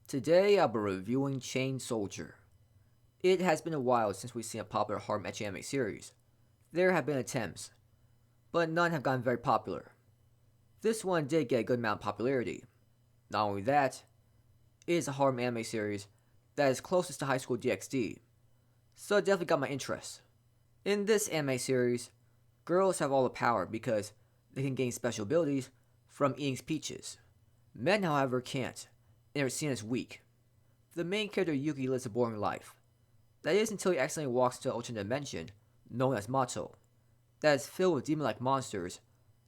Today I'll be reviewing Chain Soldier. It has been a while since we've seen a popular harem ecchi anime series. There have been attempts, but none have gotten very popular. This one did get a good amount of popularity. Not only that, it is a harem anime series that is closest to High School DxD, so it definitely got my interest. In this anime series, girls have all the power because they can gain special abilities from eating peaches. Men, however, can't, and are seen as weak. The main character Yuki lives a boring life. That is until he accidentally walks to an alternate dimension, known as Mato, that is filled with demon-like monsters,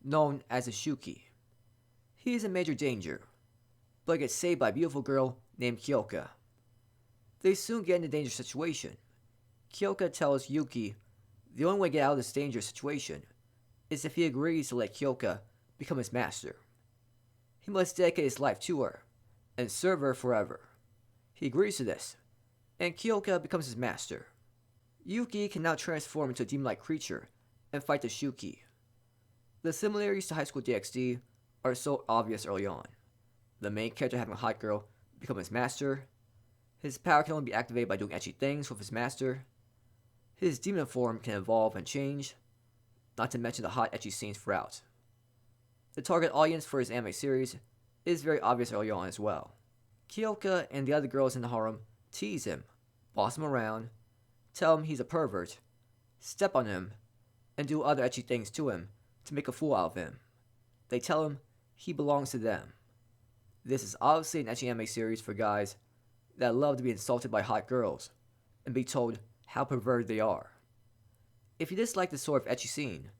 known as the Shuki. He is in major danger, but gets saved by a beautiful girl named Kyoka. They soon get in a dangerous situation. Kyoka tells Yuki the only way to get out of this dangerous situation is if he agrees to let Kyoka become his master. He must dedicate his life to her and serve her forever. He agrees to this, and Kyoka becomes his master. Yuki can now transform into a demon-like creature and fight the Shuki. The similarities to High School DxD are so obvious early on. The main character having a hot girl become his master. His power can only be activated by doing ecchi things with his master. His demon form can evolve and change, not to mention the hot ecchi scenes throughout. The target audience for his anime series is very obvious early on as well. Kyoka and the other girls in the harem tease him, boss him around, tell him he's a pervert, step on him, and do other ecchi things to him to make a fool out of him. They tell him he belongs to them. This is obviously an ecchi anime series for guys that love to be insulted by hot girls and be told how perverted they are. If you dislike this sort of ecchi scene,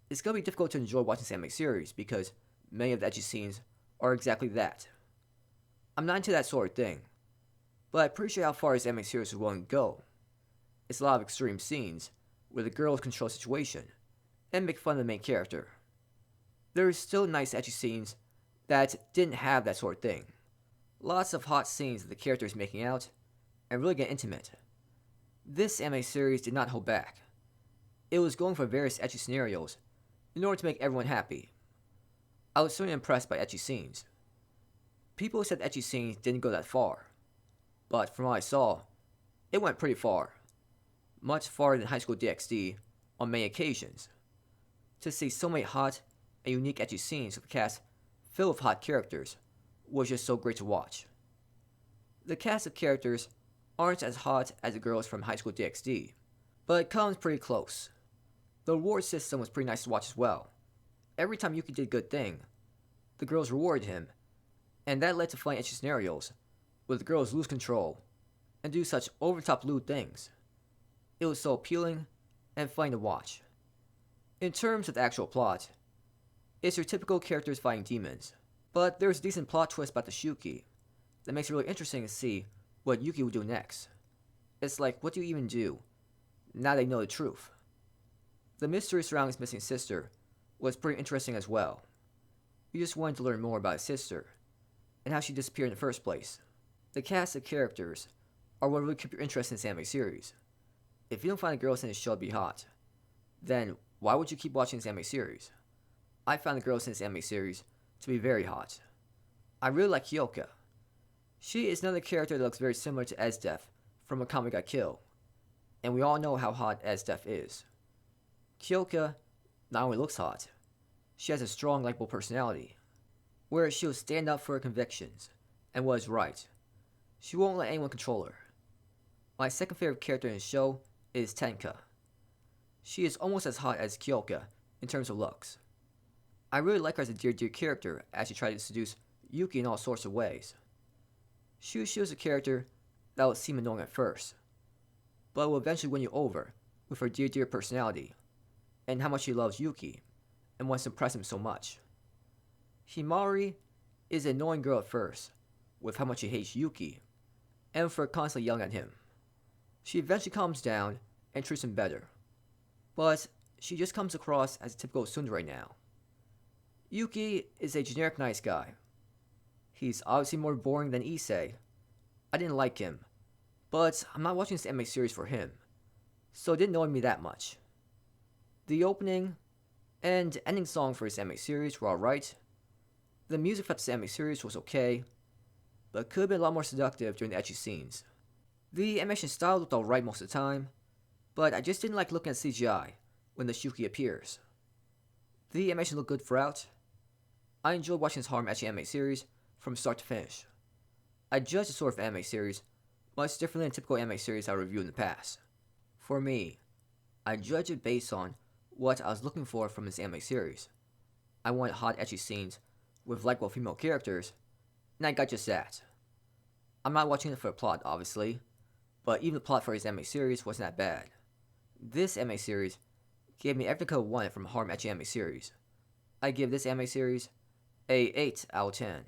it's going to be difficult to enjoy watching this anime series because many of the ecchi scenes are exactly that. I'm not into that sort of thing, but I appreciate how far this anime series is willing to go. It's a lot of extreme scenes where the girls control the situation and make fun of the main character. There is still nice ecchi scenes that didn't have that sort of thing. Lots of hot scenes of the characters making out and really get intimate. This anime series did not hold back. It was going for various ecchi scenarios in order to make everyone happy. I was certainly impressed by ecchi scenes. People said ecchi scenes didn't go that far, but from what I saw, it went pretty far. Much farther than High School DxD on many occasions. To see so many hot and unique ecchi scenes with a cast filled with hot characters was just so great to watch. The cast of characters aren't as hot as the girls from High School DxD, but it comes pretty close. The reward system was pretty nice to watch as well. Every time Yuki did a good thing, the girls rewarded him, and that led to funny ecchi scenarios where the girls lose control and do such over-the-top lewd things. It was so appealing and funny to watch. In terms of the actual plot, it's your typical characters fighting demons, but there's a decent plot twist about the Shuki that makes it really interesting to see what Yuki will do next. It's like, what do you even do now that you know the truth? The mystery surrounding his missing sister was pretty interesting as well. You just wanted to learn more about his sister and how she disappeared in the first place. The cast of characters are what really keep your interest in this anime series. If you don't find the girls in this show to be hot, then why would you keep watching this anime series? I found the girls in this anime series to be very hot. I really like Kyoka. She is another character that looks very similar to Esdeath from Akame ga Kill, and we all know how hot Esdeath is. Kyoka not only looks hot, she has a strong, likable personality, where she will stand up for her convictions and what is right. She won't let anyone control her. My second favorite character in the show is Tenka. She is almost as hot as Kyoka in terms of looks. I really like her as a dear character as she tries to seduce Yuki in all sorts of ways. She is a character that will seem annoying at first, but will eventually win you over with her dear personality and how much she loves Yuki and wants to impress him so much. Himari is an annoying girl at first, with how much she hates Yuki, and for constantly yelling at him. She eventually calms down and treats him better, but she just comes across as a typical tsundere now. Yuki is a generic nice guy. He's obviously more boring than Issei. I didn't like him, but I'm not watching this anime series for him, so it didn't annoy me that much. The opening and ending song for this anime series were alright. The music for this anime series was okay, but could have been a lot more seductive during the ecchi scenes. The animation style looked alright most of the time, but I just didn't like looking at CGI when the Shuki appears. The animation looked good throughout. I enjoyed watching this horror ecchi anime series from start to finish. I judge this sort of anime series much differently than typical anime series I reviewed in the past. For me, I judge it based on what I was looking for from this anime series. I wanted hot ecchi scenes with likable female characters, and I got just that. I'm not watching it for the plot, obviously, but even the plot for this anime series wasn't that bad. This anime series gave me everything I could have wanted from a horror ecchi anime series. I give this anime series a 8 out of 10.